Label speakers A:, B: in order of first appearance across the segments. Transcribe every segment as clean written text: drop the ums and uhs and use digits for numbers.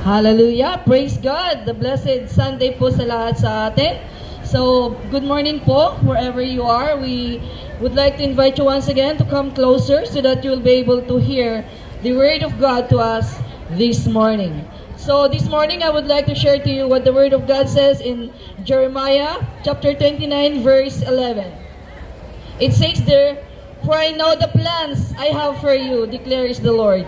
A: Hallelujah! Praise God! The blessed Sunday po sa lahat sa atin. So, good morning po, wherever you are. We would like to invite you once again to come closer so that you'll be able to hear the Word of God to us this morning. So, this morning I would like to share to you what the Word of God says in Jeremiah chapter 29, verse 11. It says there, "For I know the plans I have for you, declares the Lord.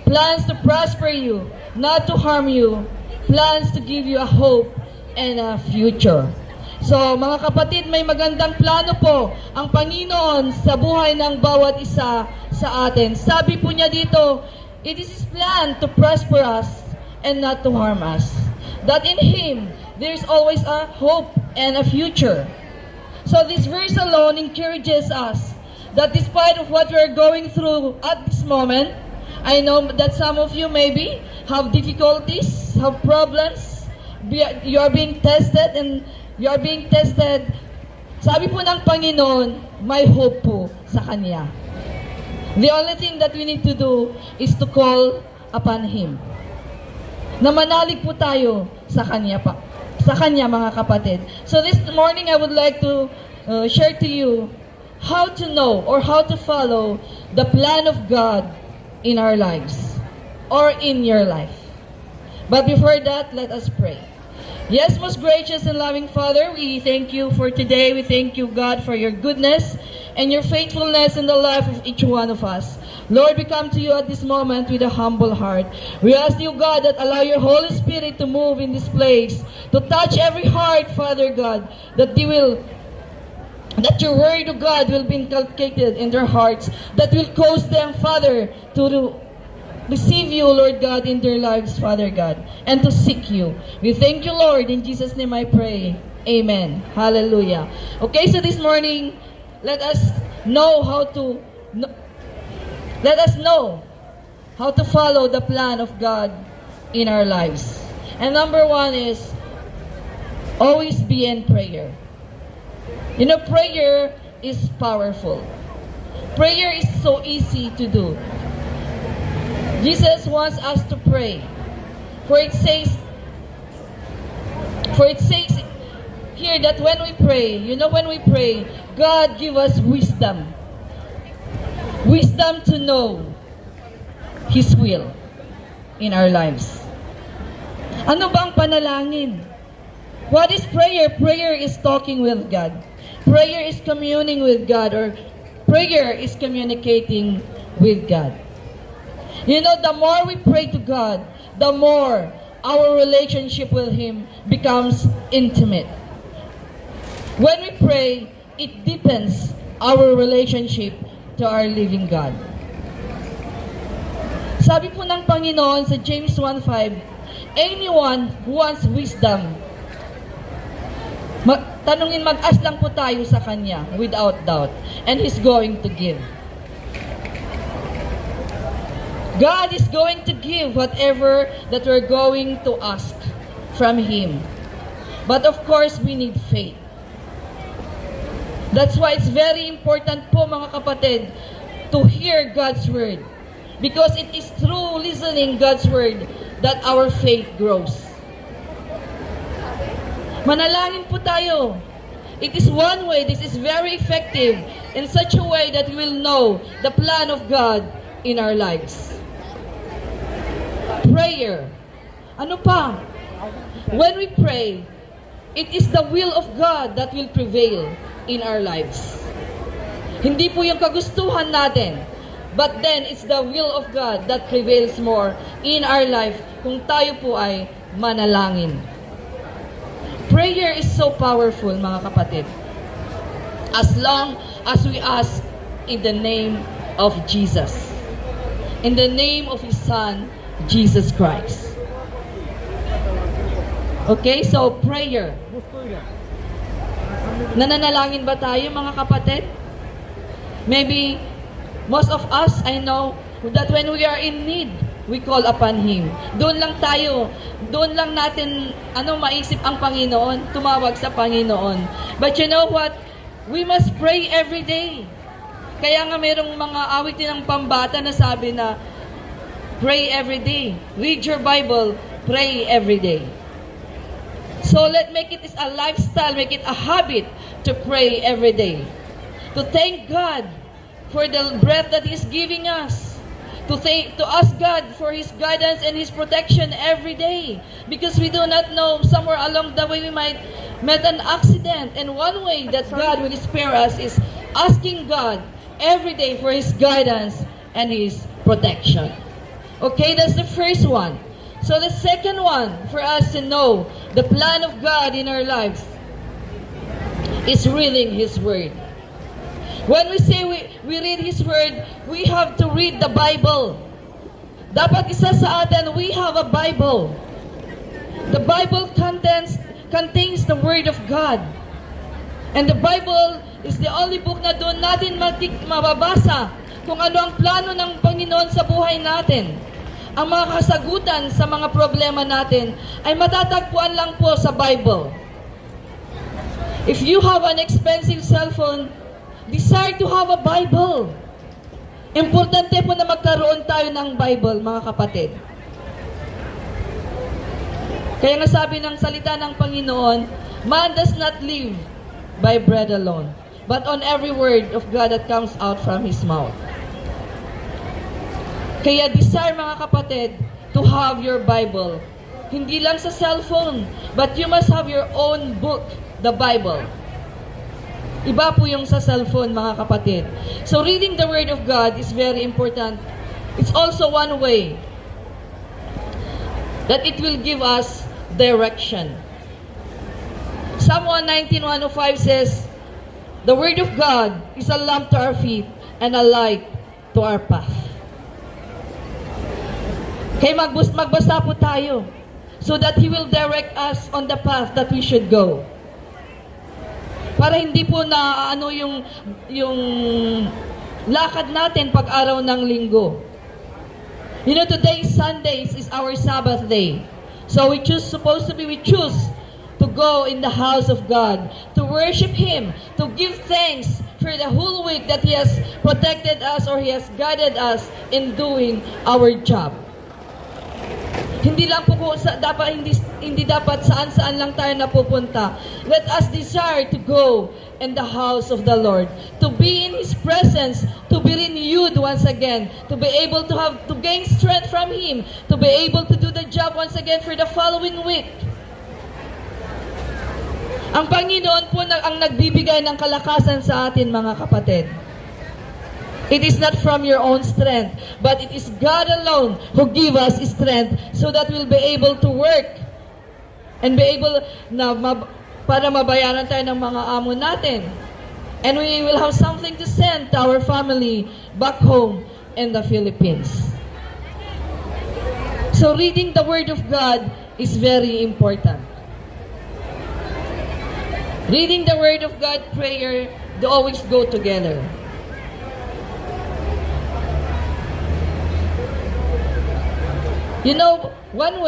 A: Plans to prosper you, not to harm you. Plans to give you a hope and a future." So, mga kapatid, may magandang plano po ang Panginoon sa buhay ng bawat isa sa atin. Sabi po niya dito, it is His plan to prosper us and not to harm us. That in Him, there is always a hope and a future. So, this verse alone encourages us that despite of what we're going through at this moment, I know that some of you maybe have difficulties, have problems, you are being tested and you are being tested. Sabi po ng Panginoon, may hope po sa Kanya. The only thing that we need to do is to call upon Him. Na manalig po tayo sa Kanya pa. Sa Kanya, mga kapatid. So this morning, I would like to share to you how to know or how to follow the plan of God in our lives or in your life. But before that, let us pray. Yes, most gracious and loving Father, we thank you for today. We thank you, God, for your goodness and your faithfulness in the life of each one of us. Lord, we come to you at this moment with a humble heart. We ask you, God, that allow your Holy Spirit to move in this place, to touch every heart, Father God, that your word of God will be inculcated in their hearts, that will cause them, Father, to receive you, Lord God, in their lives, Father God, and to seek you. We thank you, Lord. In Jesus' name I pray. Amen. Hallelujah. Okay, so this morning, let us know how to follow the plan of God in our lives. And number one is always be in prayer. You know, prayer is powerful. Prayer is so easy to do. Jesus wants us to pray. For it says here that when we pray, God give us wisdom. Wisdom to know His will in our lives. Ano bang panalangin? What is prayer? Prayer is talking with God. Prayer is communing with God, or prayer is communicating with God. You know, the more we pray to God, the more our relationship with Him becomes intimate. When we pray, it deepens our relationship to our living God. Sabi po ng Panginoon sa James 1:5, anyone who wants wisdom, mag-ask lang po tayo sa Kanya without doubt, and He's going to give. God is going to give whatever that we're going to ask from Him. But of course, we need faith. That's why it's very important po, mga kapatid, to hear God's Word. Because it is through listening God's Word that our faith grows. Manalangin po tayo. It is one way, this is very effective in such a way that we will know the plan of God in our lives. Prayer. Ano pa? When we pray, it is the will of God that will prevail in our lives. Hindi po yung kagustuhan natin, but then it's the will of God that prevails more in our life kung tayo po ay manalangin. Prayer is so powerful, mga kapatid. As long as we ask in the name of Jesus. In the name of His Son, Jesus Christ. Okay, so prayer. Nananalangin ba tayo, mga kapatid? Maybe most of us, I know that when we are in need, we call upon Him. Doon lang tayo, doon lang natin maisip ang Panginoon, tumawag sa Panginoon. But you know what? We must pray every day. Kaya nga mayroong mga awitin ng pambata na sabi na, pray every day. Read your Bible pray every day. So let's make it a lifestyle, make it a habit to pray every day. To thank God for the breath that He's giving us. To ask God for His guidance and His protection every day. Because we do not know, somewhere along the way we might met an accident. And one way that God will spare us is asking God every day for His guidance and His protection. Okay, that's the first one. So the second one, for us to know the plan of God in our lives, is reading His Word. When we say we read His Word, we have to read the Bible. Dapat isa sa atin, we have a Bible. The Bible contains the Word of God. And the Bible is the only book na doon natin mababasa kung ano ang plano ng Panginoon sa buhay natin. Ang mga kasagutan sa mga problema natin ay matatagpuan lang po sa Bible. If you have an expensive cellphone, desire to have a Bible. Importante po na magkaroon tayo ng Bible, mga kapatid. Kaya nga sabi ng salita ng Panginoon, man does not live by bread alone, but on every word of God that comes out from His mouth. Kaya desire, mga kapatid, to have your Bible. Hindi lang sa cellphone, but you must have your own book, the Bible. Iba po yung sa cellphone, mga kapatid. So reading the Word of God is very important. It's also one way that it will give us direction. Psalm 119:105 says, the Word of God is a lamp to our feet and a light to our path. Kaya magbasa po tayo so that He will direct us on the path that we should go. Para hindi po na yung lakad natin pag araw ng linggo. You know, today Sundays is our Sabbath day. So we choose to go in the house of God, to worship Him, to give thanks for the whole week that He has protected us or He has guided us in doing our job. Hindi lang po hindi dapat saan-saan lang tayo napupunta. Let us desire to go in the house of the Lord, to be in His presence, to be renewed once again, to be able to gain strength from Him, to be able to do the job once again for the following week. Ang Panginoon po ang nagbibigay ng kalakasan sa atin, mga kapatid. It is not from your own strength, but it is God alone who give us strength so that we'll be able to work and be able para mabayaran tayo ng mga amo natin. And we will have something to send to our family back home in the Philippines. So reading the Word of God is very important. Reading the Word of God, prayer, they always go together. You know, one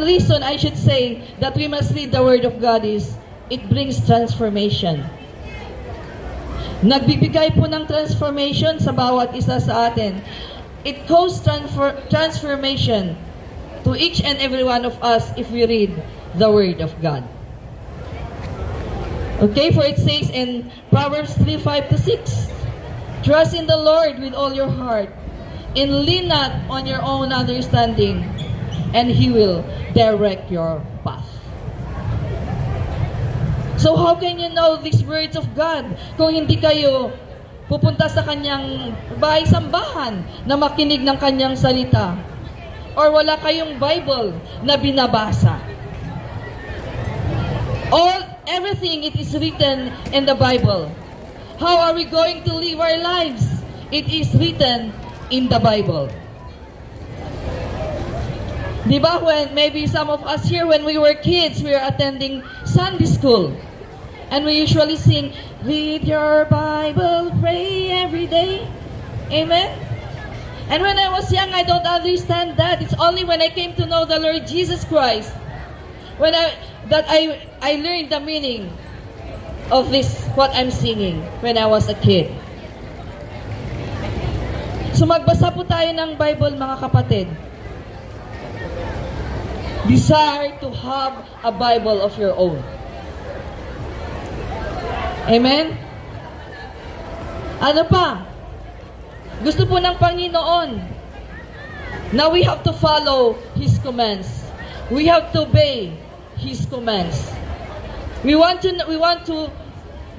A: reason I should say that we must read the Word of God is it brings transformation. Nagbibigay po ng transformation sa bawat isa sa atin. It causes transformation to each and every one of us if we read the Word of God. Okay, for it says in Proverbs 3:5-6, trust in the Lord with all your heart, and lean not on your own understanding, and He will direct your path. So how can you know these words of God kung hindi kayo pupunta sa Kanyang bahay-sambahan na makinig ng Kanyang salita? Or wala kayong Bible na binabasa? Everything, it is written in the Bible. How are we going to live our lives? It is written in the Bible. Diba, when maybe some of us here, when we were kids, we were attending Sunday school. And we usually sing, read your Bible, pray every day. Amen? And when I was young, I don't understand that. It's only when I came to know the Lord Jesus Christ, that I learned the meaning of this, what I'm singing, when I was a kid. So magbasa po tayo ng Bible, mga kapatid. desire to have a Bible of your own. Amen? Ano pa? Gusto po ng Panginoon na we have to follow His commands. We have to obey His commands. We want to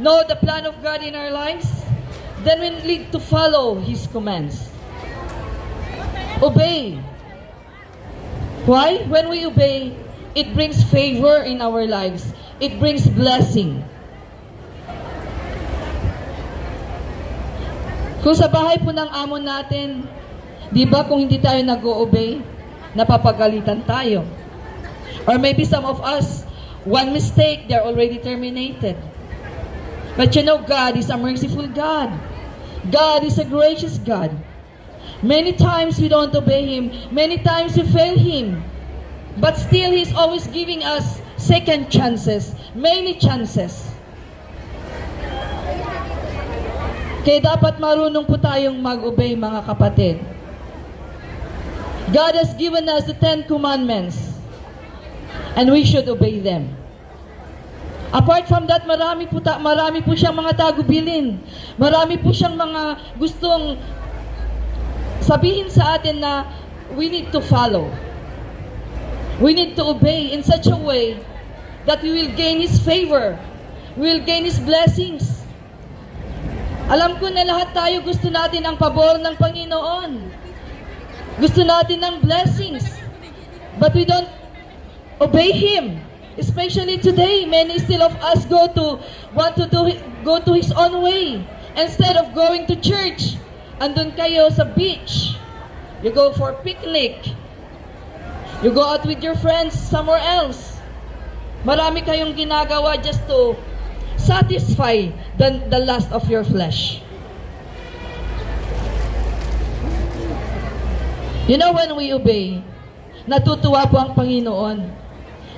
A: know the plan of God in our lives. Then we need to follow His commands. Obey. Why? When we obey, it brings favor in our lives. It brings blessing. Kung sa bahay po ng amo natin, di ba kung hindi tayo nag-o-obey, napapagalitan tayo. Or maybe some of us, one mistake, they're already terminated. But you know, God is a merciful God. God is a gracious God. Many times we don't obey Him. Many times we fail Him. But still, He's always giving us second chances. Many chances. Kaya dapat marunong po tayong mag-obey, mga kapatid. God has given us the 10 commandments. And we should obey them. Apart from that, marami po siyang mga tagubilin. Marami po siyang mga gustong sabihin sa atin na we need to follow. We need to obey in such a way that we will gain His favor. We will gain His blessings. Alam ko na lahat tayo gusto natin ang pabor ng Panginoon. Gusto natin ng blessings. But we don't obey Him. Especially today, many still of us want to go to His own way. Instead of going to church, andun kayo sa beach. You go for picnic. You go out with your friends somewhere else. Marami kayong ginagawa just to satisfy the lust of your flesh. You know, when we obey, natutuwa po ang Panginoon.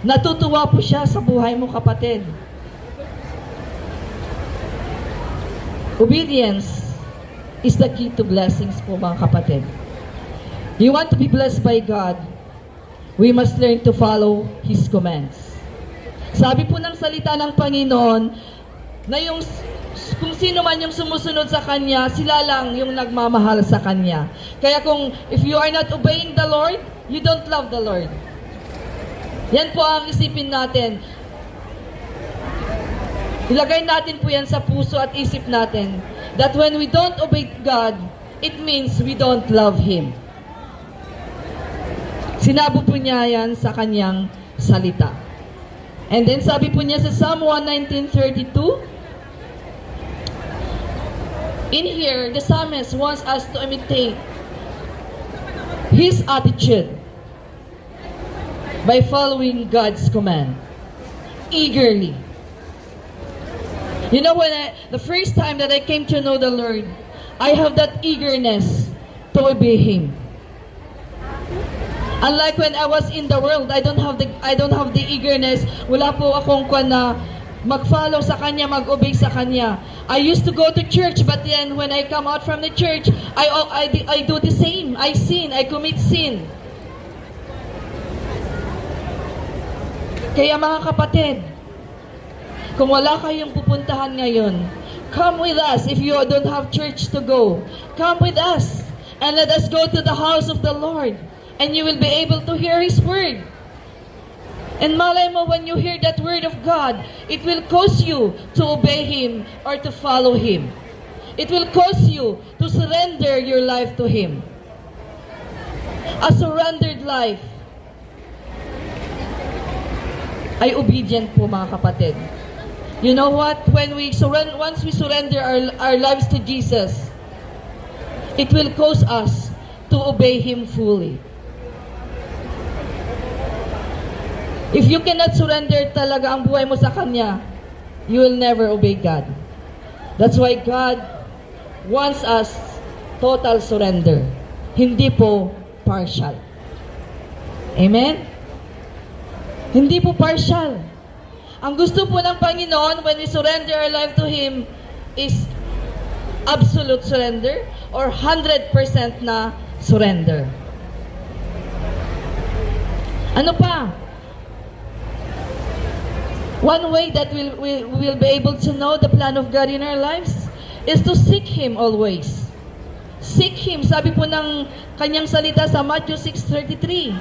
A: Natutuwa po siya sa buhay mo, kapatid. Obedience is the key to blessings po, mga kapatid. You want to be blessed by God, we must learn to follow His commands. Sabi po ng salita ng Panginoon, na kung sino man yung sumusunod sa Kanya, sila lang yung nagmamahal sa Kanya. Kaya kung if you are not obeying the Lord, you don't love the Lord. Yan po ang isipin natin. Ilagay natin po yan sa puso at isip natin that when we don't obey God, it means we don't love Him. Sinabi po niya yan sa Kanyang salita. And then sabi po niya sa Psalm 119:32, in here, the psalmist wants us to imitate his attitude by following God's command eagerly. You know, the first time that I came to know the Lord, I have that eagerness to obey Him. Unlike when I was in the world, I don't have the eagerness. Wala po akong na mag-follow sa Kanya, mag-obey sa Kanya. I used to go to church, but then when I come out from the church, I do the same. I sin, I commit sin. Kaya mga kapatid, kung wala kayong pupuntahan ngayon, come with us. If you don't have church to go, come with us and let us go to the house of the Lord, and you will be able to hear His word. And malay mo, when you hear that word of God, it will cause you to obey Him or to follow Him. It will cause you to surrender your life to Him. A surrendered life ay obedient po, mga kapatid. You know what? Once we surrender our lives to Jesus, it will cause us to obey Him fully. If you cannot surrender talaga ang buhay mo sa Kanya, you will never obey God. That's why God wants us total surrender. Hindi po partial. Amen? Hindi po partial. Ang gusto po ng Panginoon when we surrender our life to Him is absolute surrender or 100% na surrender. Ano pa? One way that we will be able to know the plan of God in our lives is to seek Him always. Seek Him. Sabi po ng kanyang salita sa Matthew 6:33.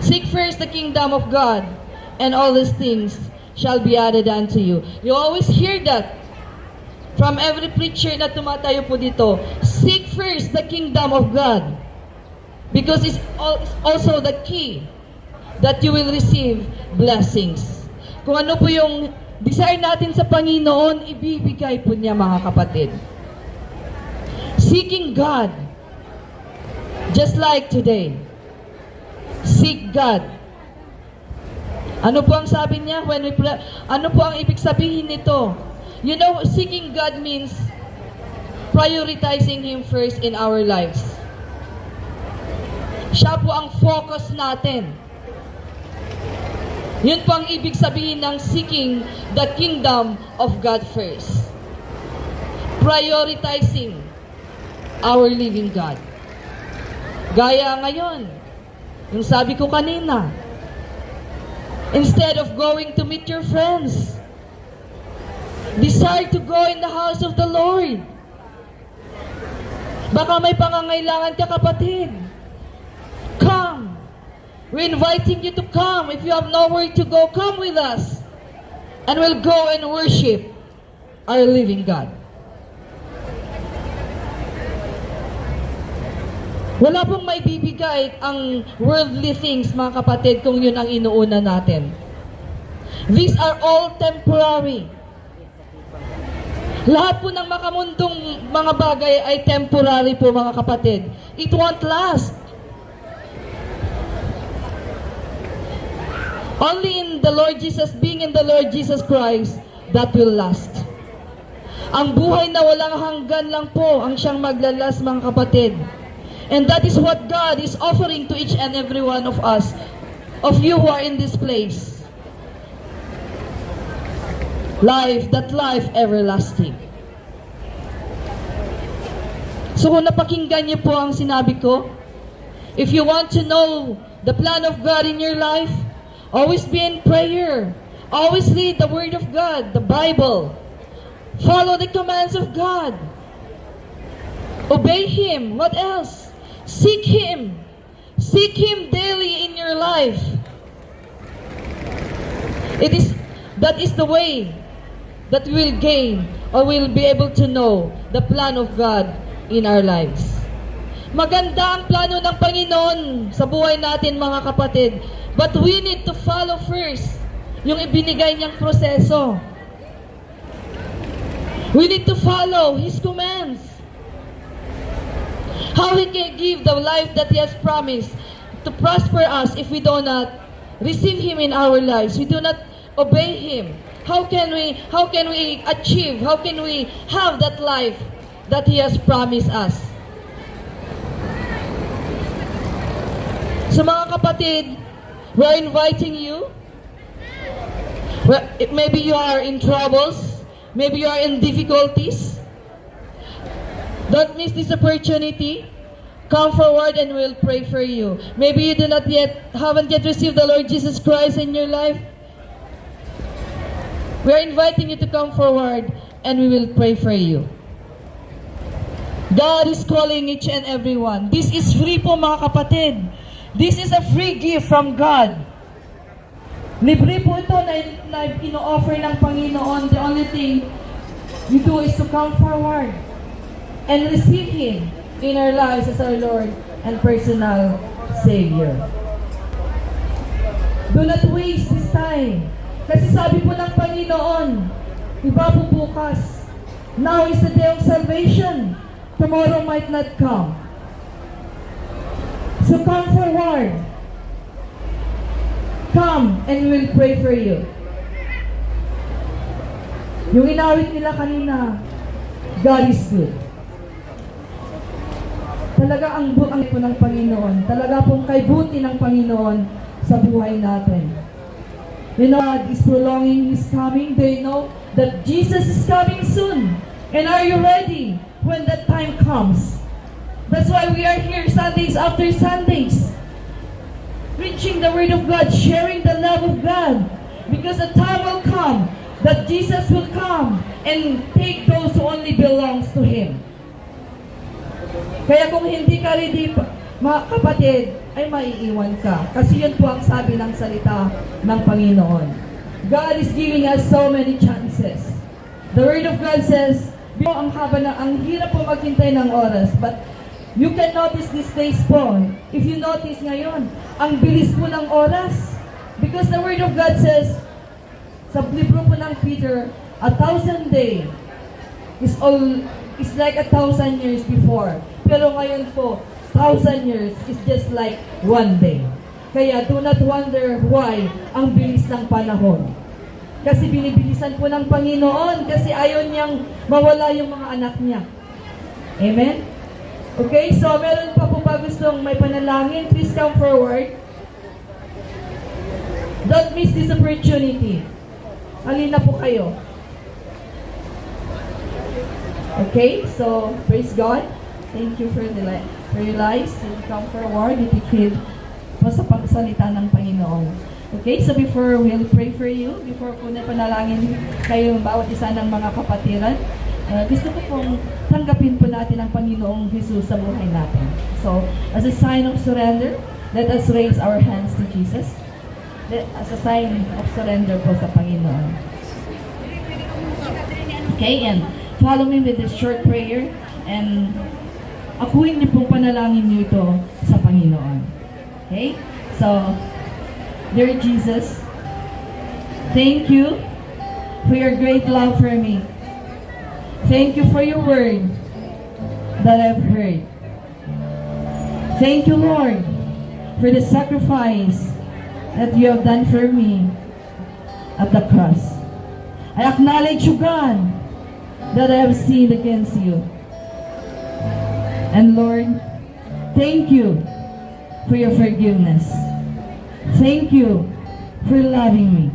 A: Seek first the kingdom of God, and all these things shall be added unto you. You always hear that from every preacher na tumatayo po dito. Seek first the kingdom of God, because it's also the key that you will receive blessings. Kung ano po yung desire natin sa Panginoon, ibibigay po niya, mga kapatid. Seeking God, just like today. Seek God. Ano po ang sabi niya? Ano po ang ibig sabihin nito? You know, seeking God means prioritizing Him first in our lives. Siya po ang focus natin. Yun po ang ibig sabihin ng seeking the kingdom of God first. Prioritizing our living God. Gaya ngayon, yung sabi ko kanina, instead of going to meet your friends, decide to go in the house of the Lord. Baka may pangangailangan ka, kapatid. Come. We're inviting you to come. If you have nowhere to go, come with us. And we'll go and worship our living God. Wala pong may bibigay ang worldly things, mga kapatid, kung yun ang inuuna natin. These are all temporary. Lahat po ng makamundong mga bagay ay temporary po, mga kapatid. It won't last. Only in the Lord Jesus, being in the Lord Jesus Christ, that will last. Ang buhay na walang hanggan lang po ang siyang maglalas, mga kapatid. And that is what God is offering to each and every one of us, of you who are in this place. Life, that life everlasting. So kung napakinggan niyo po ang sinabi ko, if you want to know the plan of God in your life, always be in prayer. Always read the Word of God, the Bible. Follow the commands of God. Obey Him. What else? Seek Him. Seek Him daily in your life. That is the way that we will gain or we will be able to know the plan of God in our lives. Maganda ang plano ng Panginoon sa buhay natin, mga kapatid. But we need to follow first yung ibinigay niyang proseso. We need to follow His commands. How He can give the life that He has promised to prosper us if we do not receive Him in our lives. We do not obey Him. How can we achieve, how can we have that life that He has promised us? So mga kapatid, we're inviting you. Maybe you are in troubles. Maybe you are in difficulties. Don't miss this opportunity. Come forward and we'll pray for you. Maybe you haven't yet received the Lord Jesus Christ in your life. We are inviting you to come forward and we will pray for you. God is calling each and every one. This is free po, mga kapatid. This is a free gift from God. Libre po ito na ino-offer ng Panginoon. The only thing you do is to come forward and receive Him in our lives as our Lord and personal Savior. Do not waste this time. Kasi sabi po ng Panginoon, iba po bukas, now is the day of salvation. Tomorrow might not come. So come forward. Come and we will pray for you. Yung inawit nila kanina, God is good. Talaga ang po ng Panginoon. Talaga pong kaibuti ng Panginoon sa buhay natin. You know, God is prolonging His coming. They know that Jesus is coming soon. And are you ready when that time comes? That's why we are here Sundays after Sundays. preaching the word of God, sharing the love of God. Because a time will come that Jesus will come and take those who only belongs to Him. Kaya kung hindi ka ready, mga kapatid, ay maiiwan ka. Kasi yun po ang sabi ng salita ng Panginoon. God is giving us so many chances. The Word of God says, ang haba na, ang hirap po maghintay ng oras, but you can notice these days po. If you notice ngayon, ang bilis po ng oras. Because the Word of God says, sa libro po ng Peter, 1,000 day is like 1,000 years before. Pero ngayon po, 1,000 years is just like one day. Kaya do not wonder why ang bilis ng panahon. Kasi binibilisan po ng Panginoon kasi ayaw niyang mawala yung mga anak niya. Amen? Okay, so meron pa po ba gustong may panalangin? Please come forward. Don't miss this opportunity. Halina po kayo. Okay, so praise God. Thank you for your lives. You come forward, itikid po sa pagsalita ng Panginoon. Okay, so before we'll pray for you, before po na panalangin kayo bawat isa ng mga kapatiran, gusto ko pong tanggapin po natin ang Panginoong Jesus sa buhay natin. So, as a sign of surrender, let us raise our hands to Jesus. As a sign of surrender po sa Panginoon. Okay, and follow me with this short prayer and akuin niyo pong panalangin niyo ito sa Panginoon. Okay? So, dear Jesus, thank you for your great love for me. Thank you for your word that I've heard. Thank you, Lord, for the sacrifice that you have done for me at the cross. I acknowledge you, God, that I have sinned against you. And Lord, thank you for your forgiveness. Thank you for loving me.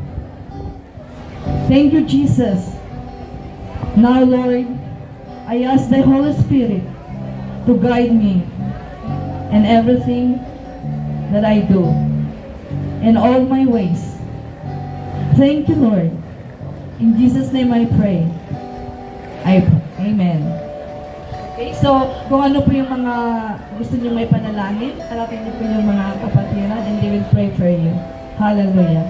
A: Thank you, Jesus. Now, Lord, I ask the Holy Spirit to guide me in everything that I do, in all my ways. Thank you, Lord. In Jesus' name I pray. Amen. Okay, so kung ano po yung mga gusto niyo may panalangin, harapin niyo po yung mga kapatiran and they will pray for you. Hallelujah.